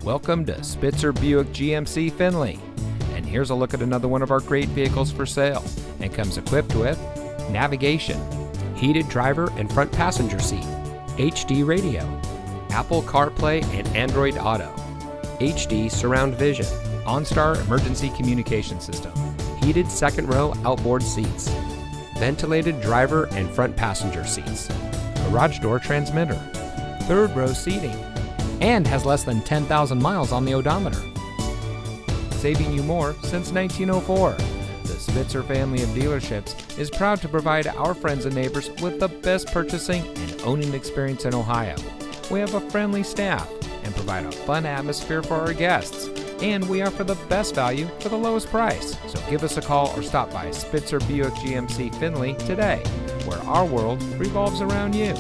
Welcome to Spitzer Buick GMC Findlay. And here's a look at another one of our great vehicles for sale, and comes equipped with navigation, heated driver and front passenger seat, HD radio, Apple CarPlay and Android Auto, HD surround vision, OnStar emergency communication system, heated second row outboard seats, ventilated driver and front passenger seats, garage door transmitter, third row seating, and has less than 10,000 miles on the odometer. Saving you more since 1904. The Spitzer family of dealerships is proud to provide our friends and neighbors with the best purchasing and owning experience in Ohio. We have a friendly staff and provide a fun atmosphere for our guests. And we offer the best value for the lowest price. So give us a call or stop by Spitzer Buick GMC Findlay today, where our world revolves around you.